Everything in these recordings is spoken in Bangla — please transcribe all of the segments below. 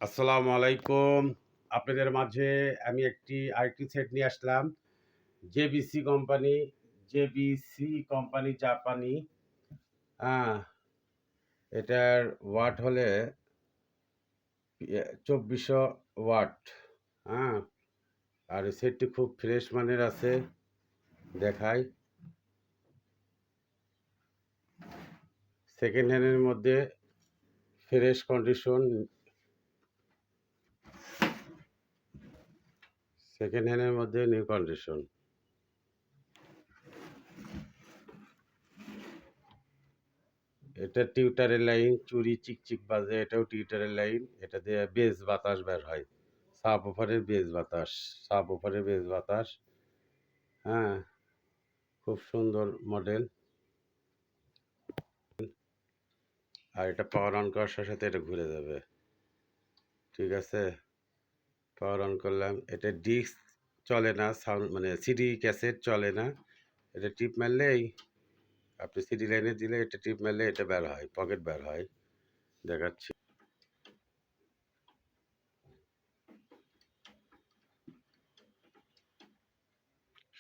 আসসালামু আলাইকুম। আপনাদের মাঝে আমি একটি আরেকটি সেট নিয়ে আসলাম। জেবিসি কোম্পানি, জাপানি। আ এটার ওয়াট হলে ২৪০০ ওয়াট। হ্যাঁ? আর এই সেটটি খুব ফ্রেশ মানের আছে। দেখাই। সেকেন্ড হ্যান্ডের মধ্যে ফ্রেশ কন্ডিশন। সেকেন্ড হ্যান্ডের মধ্যে নিউ কন্ডিশন। এটা টিউটারের লাইন, চুরি চিকচিক বাজে, এটাও টিউটারের লাইন। এটা দিয়ে বেজ বাতাস বের হয়। সাব ওফারের বেজ বাতাস। হ্যাঁ, খুব সুন্দর মডেল। আর এটা পাওয়ার অন করার সাথে সাথে এটা ঘুরে যাবে। ঠিক আছে? পাওয়ার অন করলাম। এটা ডিস্ক চলে না, সাউন্ড মানে সিডি ক্যাসেট চলে না। এটা টিপ মারলেই আপনি সিডি লাইনে দিলে এটা টিপ মারলে এটা বের হয়, পকেট বের হয়। দেখাচ্ছি।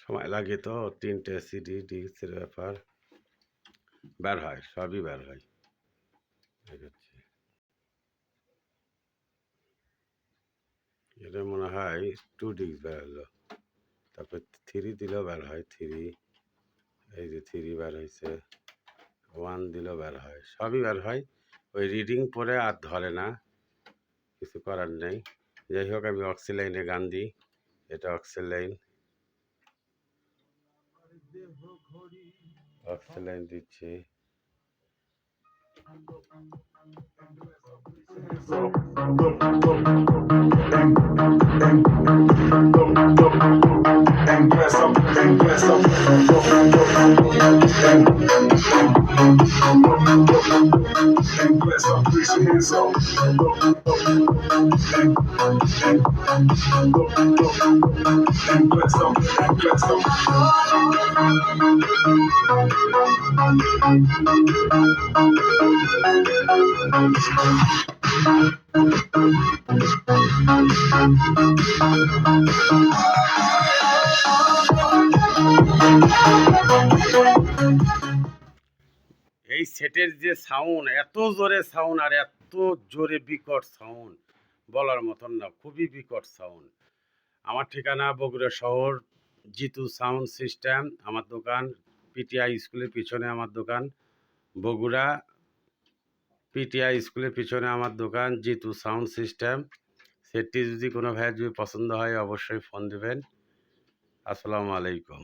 সময় লাগে তো, ৩টে সিডি ডিস্কের ব্যাপার। বের হয়, সবই বের হয়। দেখাচ্ছি। এটা মনে হয় 2 ডিস্ক বের হলো। তারপর 3 দিলেও বের হয়, 3। এই যে 3 বের হইছে। 1 দিলেও বের হয়। সবই বের হয়। ওই রিডিং পড়ে আর ধরে না। কিছু করার নেই। যাই হোক, আমি অক্সি লাইনে গান দিই। এটা অক্সি লাইন। অক্সি লাইন দিচ্ছি। এই সেটের যে সাউন্ড, এত জোরে সাউন্ড আর এত জোরে বিকট সাউন্ড, বলার মতন না। খুবই বিকট সাউন্ড। আমার ঠিকানা বগুড়া শহর, জিতু সাউন্ড সিস্টেম। আমার দোকান পিটিআই স্কুলের পিছনে আমার দোকান। বগুড়া পিটিআই স্কুলের পিছনে আমার দোকান, জিতু সাউন্ড সিস্টেম। সেটটি যদি কোনো ভাইয়ের যদি পছন্দ হয় অবশ্যই ফোন দিবেন। আসসালামু আলাইকুম।